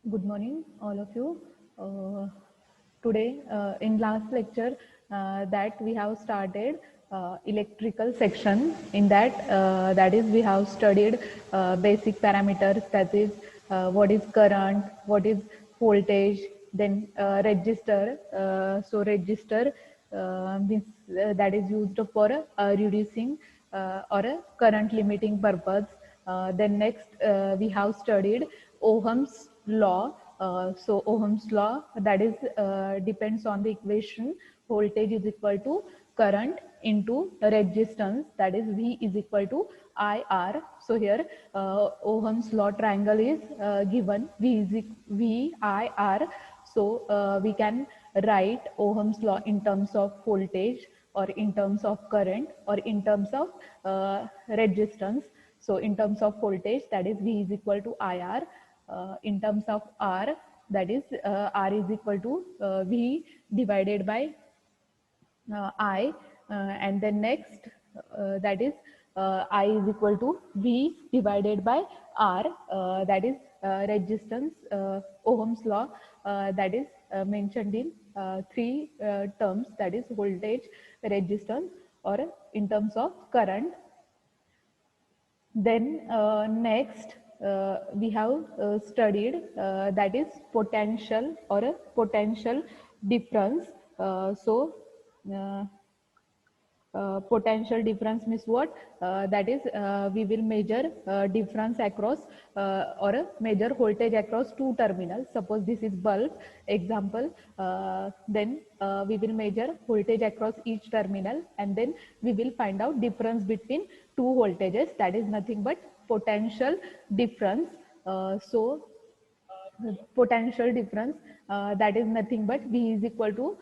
Good morning, all of you. Today, in last lecture, that we have started electrical section. In that is we have studied basic parameters. That is, what is current, what is voltage, then register. So register means that is used for reducing or a current limiting purpose. Then next we have studied Ohm's law. So Ohm's law, that is depends on the equation voltage is equal to current into resistance, that is V is equal to IR. So here Ohm's law triangle is given, V I R. So we can write Ohm's law in terms of voltage or in terms of current or in terms of resistance. So in terms of voltage, that is V is equal to IR. In terms of R, that is R is equal to V divided by I, and then next that is I is equal to V divided by R, that is resistance. Ohm's law, that is mentioned in three terms, that is voltage, resistance, or in terms of current. Then next we have studied that is potential or a potential difference. Potential difference means what? That is, we will measure difference across or a measure voltage across two terminals. Suppose this is bulb example, then we will measure voltage across each terminal, and then we will find out difference between two voltages. That is nothing but potential difference. So potential difference, that is nothing but V is equal to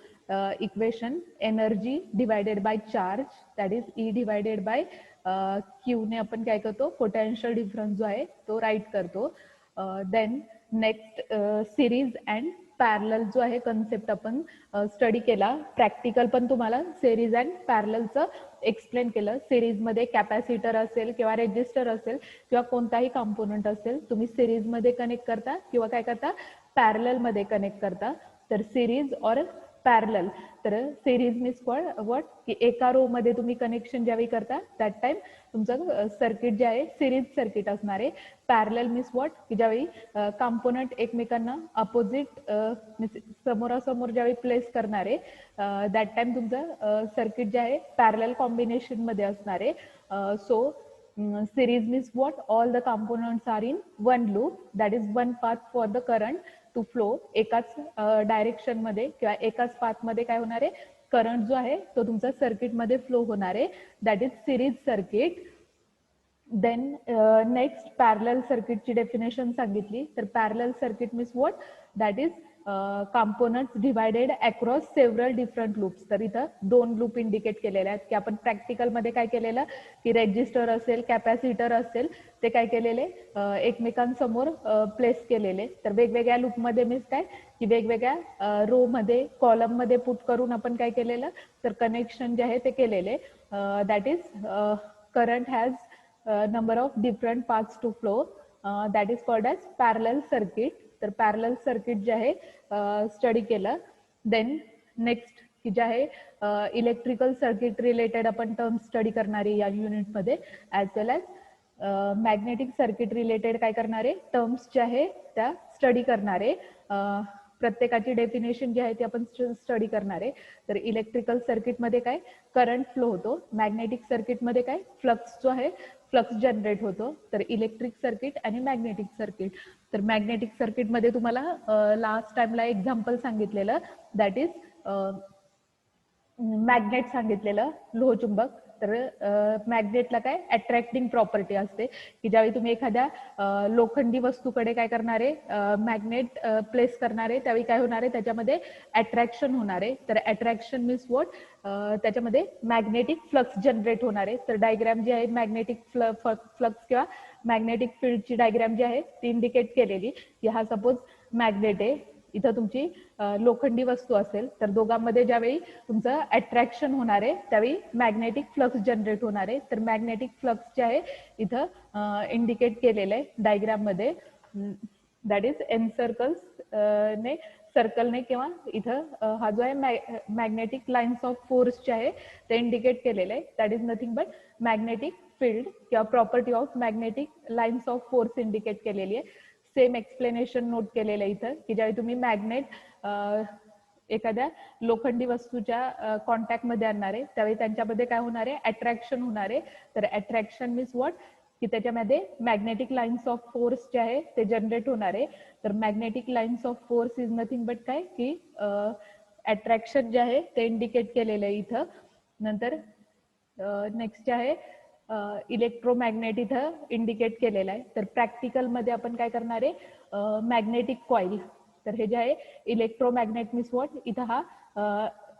equation energy divided by charge, that is E divided by Q ने आपण काय करतो potential difference जो आहे तो write करतो. Then next series and parallel जो आहे कन्सेप्ट आपण स्टडी केला. प्रॅक्टिकल पण तुम्हाला सिरीज अँड पॅरललचं एक्सप्लेन केलं. सिरीजमध्ये कॅपॅसिटर असेल किंवा रेजिस्टर असेल किंवा कोणताही कॉम्पोनंट असेल, तुम्ही सिरीजमध्ये कनेक्ट करता किंवा काय करता पॅरललमध्ये कनेक्ट करता. तर सिरीज और पॅरलल, तर सिरीज मीन्स व्हॉट की एका रो मध्ये तुम्ही कनेक्शन ज्यावेळी करता दॅट टाइम तुमचं सर्किट जे आहे सिरीज सर्किट असणार आहे. पॅरलल मीन्स व्हॉट की ज्यावेळी कॉम्पोनंट एकमेकांना अपोजिट समोरासमोर ज्यावेळी प्लेस करणार आहे दॅट टाइम तुमचं सर्किट जे आहे पॅरलल कॉम्बिनेशन मध्ये असणार आहे. So series means what? All the components are in one loop, that is one path for the current to flow. एकाच डायरेक्शन मध्ये किंवा एकाच पाथ मध्ये काय होणार आहे, करंट जो आहे तो तुमचा सर्किट मध्ये फ्लो होणार आहे. That is series circuit. Then next parallel सर्किटची डेफिनेशन सांगितली. तर parallel circuit means what? That is components divided across several different loops. तर इथं दोन लूप इंडिकेट केलेले आहेत की आपण प्रॅक्टिकलमध्ये काय केलेलं की रेजिस्टर असेल कॅपॅसिटर असेल ते काय केलेले एकमेकांसमोर प्लेस केलेले. तर वेगवेगळ्या लूपमध्ये मीन्स काय की वेगवेगळ्या रो मध्ये कॉलम मध्ये पुट करून आपण काय केलेलं तर कनेक्शन जे आहे ते केलेले. That is current has number of different paths to flow, that is called as parallel circuit. तर पॅरलल सर्किट जे आहे स्टडी केलं. देन नेक्स्ट की जे आहे इलेक्ट्रिकल सर्किट रिलेटेड आपण टर्म स्टडी करणारे या युनिटमध्ये, ॲज वेल ॲज मॅग्नेटिक सर्किट रिलेटेड काय करणारे टर्म्स जे आहे त्या स्टडी करणारे. प्रत्येकाची डेफिनेशन जी आहे ती आपण स्टडी करणार आहे. तर इलेक्ट्रिकल सर्किटमध्ये काय करंट फ्लो होतो, मॅग्नेटिक सर्किटमध्ये काय फ्लक्स जो आहे फ्लक्स जनरेट होतो. तर इलेक्ट्रिक सर्किट आणि मॅग्नेटिक सर्किट. तर मॅग्नेटिक सर्किटमध्ये तुम्हाला लास्ट टाइमला एक्झाम्पल सांगितलेलं, दॅट इज मॅग्नेट सांगितलेलं, लोहचुंबक. तर मॅग्नेटला काय अट्रॅक्टिंग प्रॉपर्टी असते की ज्यावेळी तुम्ही एखाद्या लोखंडी वस्तूकडे काय करणार आहे मॅग्नेट प्लेस करणार आहे त्यावेळी काय होणार आहे त्याच्यामध्ये अट्रॅक्शन होणार आहे. तर अट्रॅक्शन मीन्स व्हॉट? त्याच्यामध्ये मॅग्नेटिक फ्लक्स जनरेट होणार आहे. तर डायग्राम जी आहे मॅग्नेटिक फ्लक्स किंवा मॅग्नेटिक फील्डची डायग्राम जी आहे ती इंडिकेट केलेली की हा सपोज मॅग्नेट आहे, इथं तुमची लोखंडी वस्तू असेल तर दोघांमध्ये ज्यावेळी तुमचं अट्रॅक्शन होणार आहे त्यावेळी मॅग्नेटिक फ्लक्स जनरेट होणार आहे. तर मॅग्नेटिक फ्लक्स जे आहे इथं इंडिकेट केलेलं आहे डायग्राम मध्ये. दॅट इज एनसर्कल्स ने सर्कलने किंवा इथं हा जो आहे मॅग्नेटिक लाईन्स ऑफ फोर्स जे आहे ते इंडिकेट केलेले आहे. That is nothing but magnetic field किंवा property of magnetic lines of force indicate केलेली आहे. सेम एक्सप्लेनेशन नोट केलेलं आहे इथं की ज्यावेळी तुम्ही मॅग्नेट एखाद्या लोखंडी वस्तूच्या कॉन्टॅक्टमध्ये आणणार आहे त्यावेळी त्यांच्यामध्ये काय होणार आहे, अट्रॅक्शन होणार आहे. तर अट्रॅक्शन मीन्स व्हॉट की त्याच्यामध्ये मॅग्नेटिक लाईन्स ऑफ फोर्स जे आहे ते जनरेट होणार आहे. तर magnetic lines of force is nothing but काय की अट्रॅक्शन जे आहे ते इंडिकेट केलेलं आहे इथं. नंतर नेक्स्ट जे आहे इलेक्ट्रोमॅग्नेट इथं इंडिकेट केलेलं आहे. तर प्रॅक्टिकलमध्ये आपण काय करणार आहे, मॅग्नेटिक कॉईल. तर हे जे आहे इलेक्ट्रोमॅग्नेट मीन्स व्हॉट इथं हा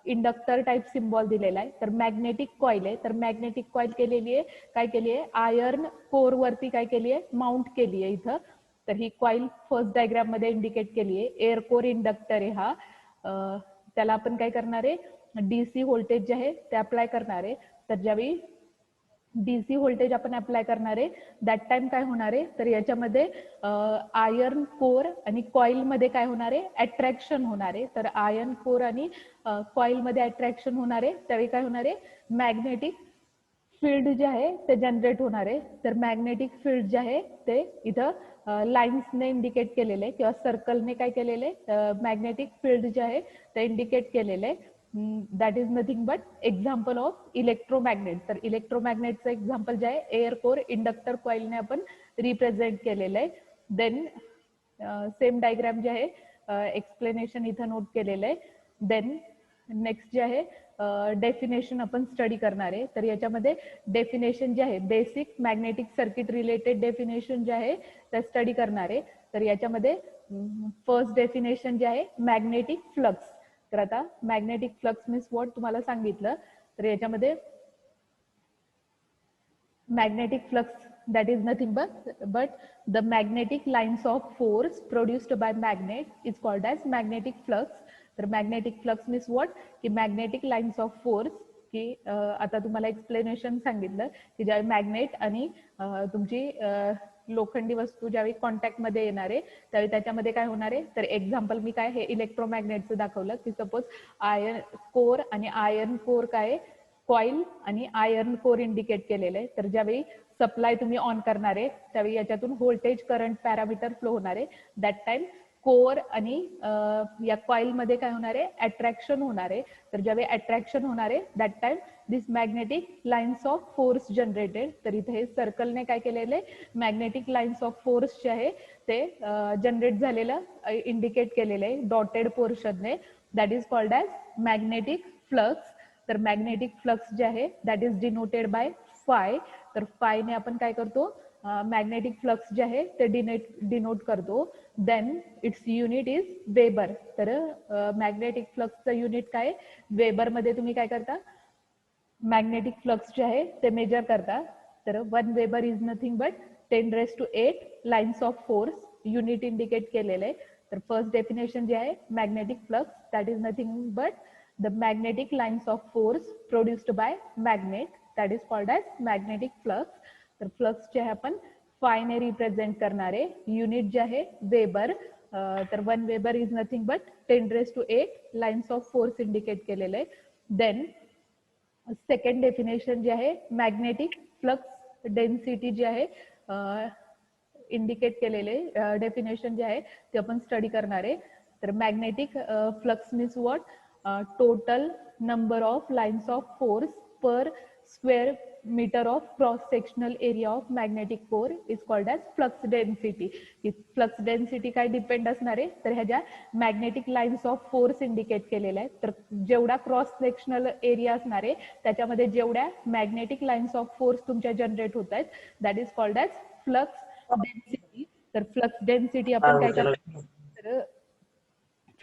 इंडक्टर टाइप सिम्बॉल दिलेला आहे. तर मॅग्नेटिक कॉईल आहे. तर मॅग्नेटिक कॉईल केलेली आहे, काय केली आहे, आयर्न कोर वरती काय केली आहे, माउंट केली आहे इथं. तर ही कॉईल फर्स्ट डायग्राम मध्ये इंडिकेट केली आहे. एअर कोर इंडक्टर आहे हा. त्याला आपण काय करणार आहे, डीसी व्होल्टेज जे आहे ते अप्लाय करणार आहे. तर ज्यावेळी डीसी व्होल्टेज आपण अप्लाय करणार आहे दॅट टाइम काय होणार आहे, तर याच्यामध्ये आयर्न कोर आणि कॉईल मध्ये काय होणार आहे, अट्रॅक्शन होणार आहे. तर आयर्न कोर आणि कॉईल मध्ये अट्रॅक्शन होणार आहे त्यावेळी काय होणार आहे, मॅग्नेटिक फील्ड जे आहे ते जनरेट होणार आहे. तर मॅग्नेटिक फील्ड जे आहे ते इथं लाईन्सने इंडिकेट केलेलं आहे किंवा सर्कलने काय केलेलं आहे, मॅग्नेटिक फील्ड जे आहे ते इंडिकेट केलेलं आहे. That is nothing but example of electromagnet. तर इलेक्ट्रोमॅग्नेटचं एक्झाम्पल जे आहे एअर कोर इंडक्टर कॉईलने आपण रिप्रेझेंट केलेलं आहे. देन सेम डायग्राम जे आहे एक्सप्लेनेशन इथं नोट केलेलं आहे. देन नेक्स्ट जे आहे डेफिनेशन आपण स्टडी करणार आहे. तर याच्यामध्ये डेफिनेशन जे आहे basic magnetic circuit related definition जे आहे ते स्टडी करणार आहे. तर याच्यामध्ये फर्स्ट डेफिनेशन जे आहे मॅग्नेटिक फ्लक्स. तर आता मॅग्नेटिक फ्लक्स मीन्स व्हॉट तुम्हाला सांगितलं. तर याच्यामध्ये magnetic flux, that is nothing but the magnetic lines of force produced by magnet is called as magnetic flux. तर magnetic flux means what की magnetic lines of force की आता तुम्हाला explanation सांगितलं की ज्यावेळी मॅग्नेट आणि तुमची लोखंडी वस्तू ज्यावेळी कॉन्टॅक्ट मध्ये येणार आहे त्यावेळी त्याच्यामध्ये काय होणार आहे. तर एक्झाम्पल मी काय हे इलेक्ट्रोमॅग्नेटचं दाखवलं की सपोज आयर्न कोर आणि आयर्न कोर काय कॉईल आणि आयर्न कोर इंडिकेट केलेलं आहे. तर ज्यावेळी सप्लाय तुम्ही ऑन करणार आहे त्यावेळी याच्यातून व्होल्टेज करंट पॅरामीटर फ्लो होणार आहे. दॅट टाइम कोर आणि या कॉईल मध्ये काय होणार आहे, अट्रॅक्शन होणार आहे. तर ज्यावेळी अट्रॅक्शन होणार आहे that time this magnetic lines of force generated. तर इथे हे सर्कलने काय केलेलं आहे, मॅग्नेटिक लाईन्स ऑफ फोर्स जे आहे ते जनरेट झालेलं इंडिकेट केलेलं आहे डॉटेड पोर्शनने. That is called as magnetic flux. तर मॅग्नेटिक फ्लक्स जे आहे that is denoted by phi. तर फायने आपण काय करतो, मॅग्नेटिक फ्लक्स जे आहे ते डिनोट करतो. Then its unit is weber. तर मॅग्नेटिक फ्लक्सचं युनिट काय, वेबर मध्ये तुम्ही काय करता, मॅग्नेटिक फ्लक्स जे आहे ते मेजर करता. तर 1 weber is nothing but 10⁸ lines of force. Unit indicate केलेलं आहे. तर फर्स्ट डेफिनेशन जे आहे magnetic flux that is nothing but the magnetic lines of force produced by magnet, that is called as magnetic flux. तर flux जे आहे आपण फायने represent करणार आहे. युनिट जे आहे वेबर. तर 1 weber is nothing but 10⁸ lines of force indicate केलेलं आहे. देन सेकंड डेफिनेशन जे आहे मॅग्नेटिक फ्लक्स डेन्सिटी जे आहे इंडिकेट केलेले डेफिनेशन जे आहे ते आपण स्टडी करणार आहे. तर magnetic flux means what, total number of lines of force per square meter of cross sectional area of magnetic core is called as flux density. Flux density काय डिपेंड असणार आहे, तर ह्याच्या magnetic lines of force indicate केलेला आहे. तर जेवढा cross sectional area असणार आहे त्याच्यामध्ये जेवढ्या मॅग्नेटिक लाईन्स ऑफ फोर्स तुमच्या जनरेट होत आहेत that is called as flux density. तर फ्लक्स डेन्सिटी आपण काय करणार, तर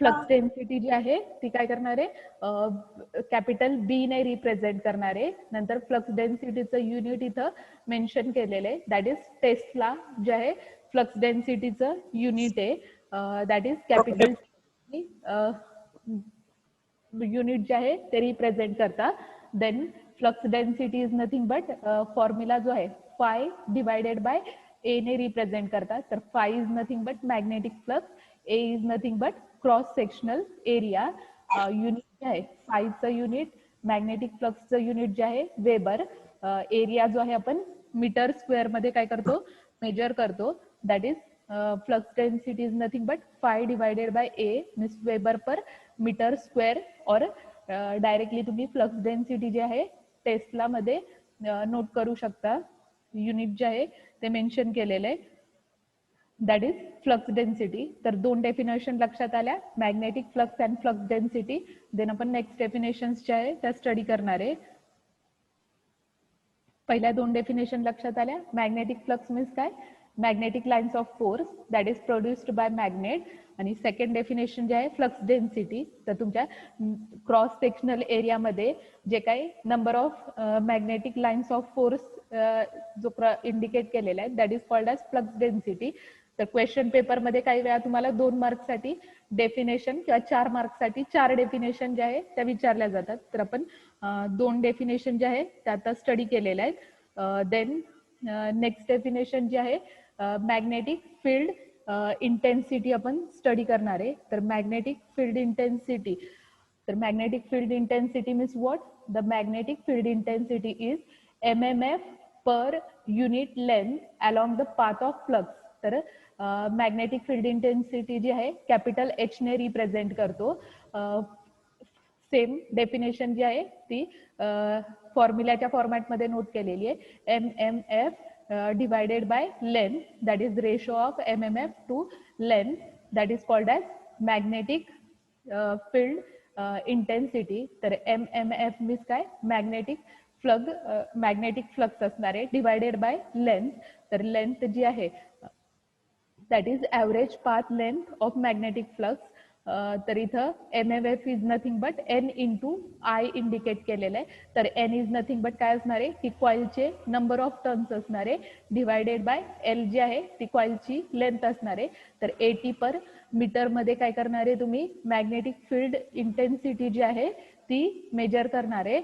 फ्लक्स डेन्सिटी जी आहे ती काय करणार आहे, कॅपिटल बी ने रिप्रेझेंट करणार आहे. नंतर फ्लक्स डेन्सिटीचं युनिट इथं मेन्शन केलेलं आहे दॅट इज टेस्ला जे आहे फ्लक्स डेन्सिटीचं युनिट आहे. दॅट इज कॅपिटल युनिट जे आहे ते रिप्रेझेंट करता. Then flux density is nothing but formula जो आहे फाय डिवायडेड बाय ए ने रिप्रेझेंट करतात. तर five is nothing but magnetic flux, A is nothing but cross sectional area. Unit जे आहे फायचं युनिट, मॅग्नेटिक फ्लक्सचं युनिट जे आहे वेबर, एरिया जो आहे आपण मीटर स्क्वेअर मध्ये काय करतो, मेजर करतो. That is flux density is nothing but phi divided by a means weber per metre square. और डायरेक्टली तुम्ही फ्लक्स डेन्सिटी जे आहे टेस्ला मध्ये नोट करू शकता. युनिट जे आहे ते मेन्शन केलेलं आहे, दॅट इज फ्लक्स डेन्सिटी. तर दोन डेफिनेशन लक्षात आल्या, magnetic flux and flux density. Then आपण नेक्स्ट डेफिनेशन्स ज्या आहे त्या स्टडी करणार आहे. पहिल्या दोन डेफिनेशन लक्षात आल्या. मॅग्नेटिक फ्लक्स मीन्स काय, magnetic lines of force that is produced by magnet. आणि सेकंड डेफिनेशन जे आहे फ्लक्स डेन्सिटी. तर तुमच्या क्रॉस सेक्शनल एरियामध्ये जे काही number of magnetic lines of force जो इंडिकेट केलेला आहे that is called as flux density. तर क्वेश्चन पेपरमध्ये काही वेळा तुम्हाला 2 मार्क्ससाठी डेफिनेशन किंवा 4 मार्क्ससाठी 4 डेफिनेशन ज्या आहे त्या विचारल्या जातात. तर आपण 2 डेफिनेशन जे आहे त्या आता स्टडी केलेल्या आहेत. देन नेक्स्ट डेफिनेशन जे आहे मॅग्नेटिक फील्ड इंटेन्सिटी आपण स्टडी करणार आहे. तर मॅग्नेटिक फील्ड इंटेन्सिटी, तर magnetic field intensity means what, the magnetic field intensity is MMF per unit length along the path of flux. तर मॅग्नेटिक फील्ड इंटेन्सिटी जी आहे capital H ने represent करतो. Same definition जी आहे ती फॉर्म्युल्याच्या फॉर्मॅटमध्ये नोट केलेली आहे. MMF divided by length, that is ratio of MMF to length, that is called as magnetic field intensity. तर MMF मीन्स काय, मॅग्नेटिक फ्लक्स असणार आहे डिवायडेड बाय लेंथ. तर लेंथ जी आहे that is average path length of magnetic flux. तर इथं MMF is nothing but N into I indicate केलेलं आहे. तर N इज नथिंग बट काय असणार आहे, ती कॉइलचे नंबर ऑफ टर्न्स असणार आहे डिवायडेड बाय L जी आहे ती कॉइलची लेंथ असणार आहे. तर 80 पर मीटर मध्ये काय करणार आहे तुम्ही, मॅग्नेटिक फील्ड इंटेन्सिटी जी आहे ती मेजर करणार आहे.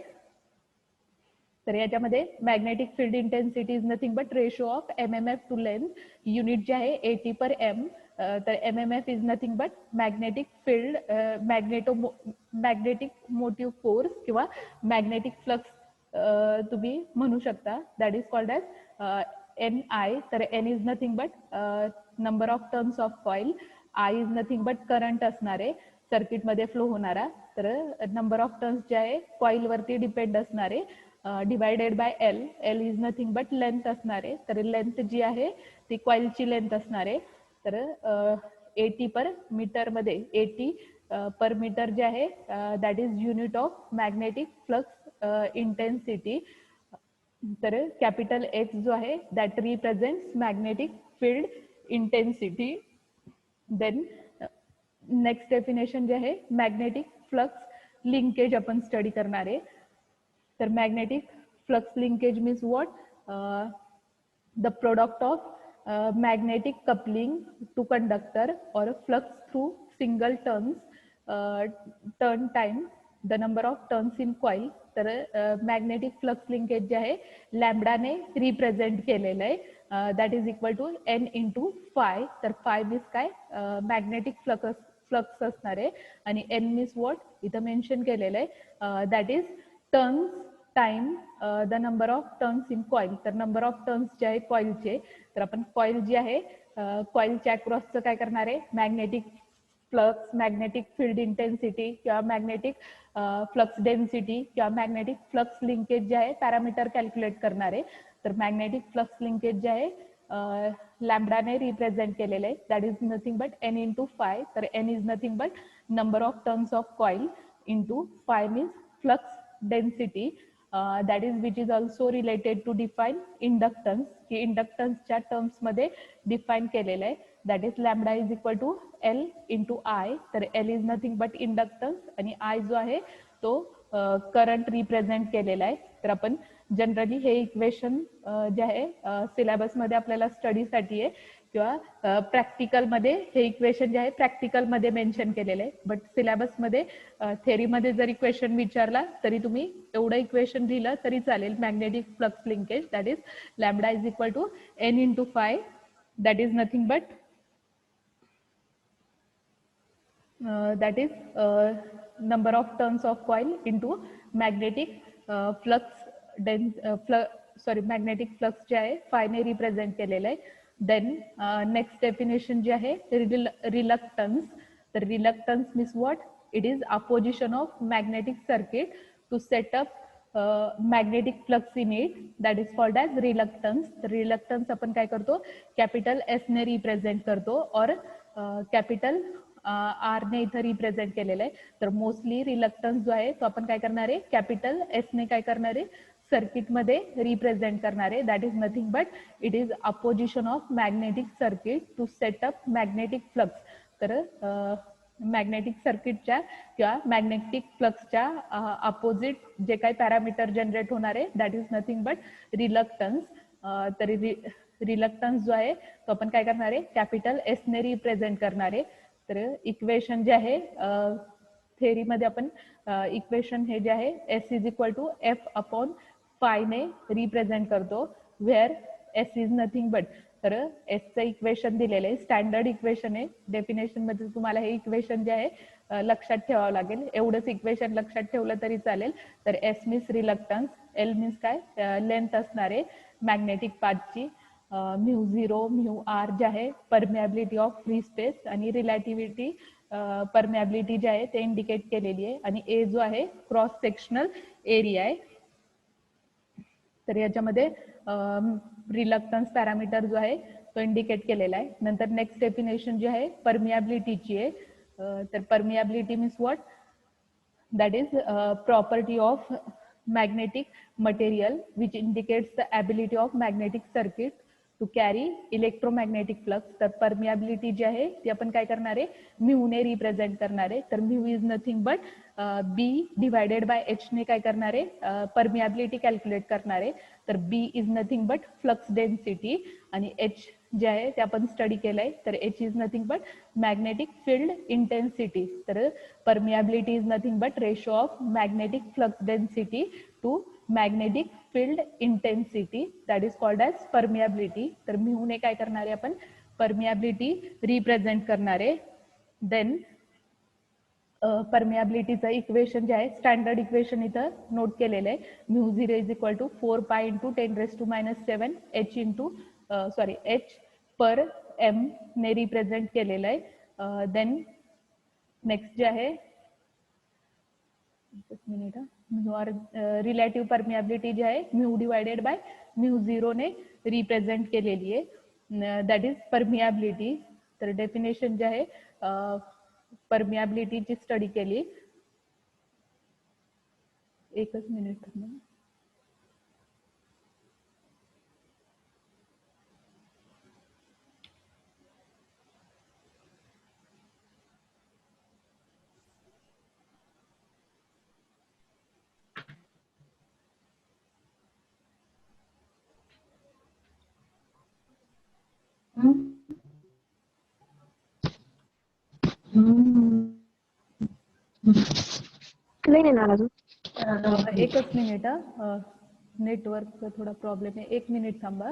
तर याच्यामध्ये magnetic field intensity is nothing but ratio of MMF to length. Unit जे आहे 80 पर M. तर MMF is nothing but magnetic field, magnetic motive force किंवा मॅग्नेटिक फ्लक्स तुम्ही म्हणू शकता. That is called as NI. तर N is nothing but number of turns of coil, I is nothing but current असणार आहे सर्किटमध्ये flow होणारा. तर नंबर ऑफ टर्न्स जे आहे कॉइलवरती डिपेंड असणार आहे divided by L. L is nothing but length असणार आहे. तर लेंथ जी आहे ती कॉइलची लेंथ असणार आहे. तर 80 पर मीटर मध्ये 80 पर मीटर जे आहे that is unit of magnetic flux intensity. तर कॅपिटल X जो आहे that represents magnetic field intensity. Then next definition जे आहे मॅग्नेटिक फ्लक्स लिंकेज आपण स्टडी करणार आहे. तर magnetic flux linkage means what, the product of magnetic coupling to conductor or flux through single turn time, the number of turns in coil. तर magnetic flux linkage जे आहे लॅम्बडाने represent केलेलं आहे that is equal to N into phi. तर phi means काय, magnetic flux असणार आहे. आणि N मीन्स वॉट इथं मेन्शन केलेलं आहे that is turns time the number of turns in coil. तर नंबर ऑफ टर्न्स जे आहे कॉइलचे, तर आपण कॉइल जी आहे कॉइलच्या अक्रॉसचं काय करणार आहे, magnetic flux, magnetic field intensity किंवा मॅग्नेटिक फ्लक्स डेन्सिटी किंवा मॅग्नेटिक फ्लक्स लिंकेज जे आहे पॅरामीटर कॅल्क्युलेट करणार आहे. तर मॅग्नेटिक फ्लक्स लिंकेज जे आहे लॅम्बडाने रिप्रेझेंट केलेले आहे that is nothing but N into phi. तर N is nothing but number of turns of coil into phi means flux density that is which is also related to define inductance, की इंडक्टन्सच्या टर्म्समध्ये define केलेलं आहे that is lambda is equal to L into I. तर L is nothing but inductance आणि I जो आहे तो करंट रिप्रेझेंट केलेला आहे. तर आपण जनरली हे इक्वेशन जे आहे सिलेबसमध्ये आपल्याला स्टडीसाठी आहे किंवा प्रॅक्टिकलमध्ये हे इक्वेशन जे आहे प्रॅक्टिकलमध्ये मेन्शन केलेलं आहे. बट सिलेबसमध्ये थेरीमध्ये जर इक्वेशन विचारला तरी तुम्ही एवढं इक्वेशन लिहिलं तरी चालेल. Magnetic flux linkage that is lambda is equal to n into phi, that is nothing but that is number of turns of coil into magnetic magnetic flux जे आहे phi ने रिप्रेझेंट केलेलं आहे. देन नेक्स्ट डेफिनेशन जे आहे reluctance. तर reluctance means what? It is opposition of magnetic circuit to set up magnetic flux in it, that is called as reluctance. तर reluctance आपण काय करतो? कॅपिटल एस ने रिप्रेझेंट करतो और कॅपिटल आर ने इथं रिप्रेझेंट केलेलं आहे. तर मोस्टली रिलक्टन्स जो आहे तो आपण काय करणार आहे? कॅपिटल एस ने काय करणार आहे? सर्किटमध्ये रिप्रेझेंट करणार आहे. That is nothing but it is opposition of magnetic circuit to set up magnetic flux. तर मॅग्नेटिक सर्किटच्या किंवा मॅग्नेटिक फ्लक्सच्या अपोजिट जे काही पॅरामीटर जनरेट होणार आहे that is nothing but reluctance. तर रिलक्टन्स जो आहे तो आपण काय करणार आहे? कॅपिटल एस ने रिप्रेझेंट करणार आहे. तर इक्वेशन जे आहे थेरीमध्ये आपण इक्वेशन हे जे आहे S is equal to F upon phi ने रिप्रेझेंट करतो, where S is nothing but. तर एसचं इक्वेशन दिलेलं आहे, स्टँडर्ड इक्वेशन आहे. डेफिनेशनमध्ये तुम्हाला हे इक्वेशन जे आहे लक्षात ठेवावं लागेल. एवढंच इक्वेशन लक्षात ठेवलं तरी चालेल. तर S means reluctance, L means काय? लेंथ असणार आहे मॅग्नेटिक पाथची, mu zero mu R J आहे परमिएबिलिटी ऑफ फ्री स्पेस, आणि रिलेटिव्हिटी परमिएबिलिटी जे आहे ते इंडिकेट केलेली आहे, आणि ए जो आहे क्रॉस सेक्शनल एरिया आहे. तर याच्यामध्ये रिलक्टन्स पॅरामीटर जो आहे तो इंडिकेट केलेला आहे. नंतर नेक्स्ट डेफिनेशन जी आहे परमिएबिलिटीची आहे. तर permeability means what? That is property of magnetic material which indicates the ability of magnetic circuit to carry electromagnetic flux. तर परमिएबिलिटी जी आहे ती आपण काय करणार आहे? म्यू ने रिप्रेझेंट करणार आहे. तर mu is nothing but B divided by H ने काय करणार आहे? परमिएबिलिटी कॅल्क्युलेट करणार आहे. तर B is nothing but flux density, आणि एच जे आहे ते आपण स्टडी केलंय. तर H is nothing but magnetic field intensity. तर permeability is nothing but ratio of magnetic flux density to magnetic field intensity, that is called as permeability. तर mu ने काय करणार आहे? आपण परमिएबिलिटी रिप्रेझेंट करणार आहे. देन परमिएबिलिटीचं इक्वेशन जे आहे स्टँडर्ड इक्वेशन इथं नोट केलेलं आहे. Mu zero is equal to 4 pi into 10⁻⁷ H into H per M ने रिप्रेझेंट केलेलं आहे. देन नेक्स्ट जे आहे म्यू आर रिलेटिव्ह परमिएबिलिटी जी आहे mu divided by mu zero ने रिप्रेझेंट केलेली आहे, दॅट इज परमिएबिलिटी. तर डेफिनेशन जे आहे परमिएबिलिटीची स्टडी केली. एकच मिनिट. एकच मिनिट. नेटवर्कचा थोडा प्रॉब्लेम आहे. एक मिनिट थांबा.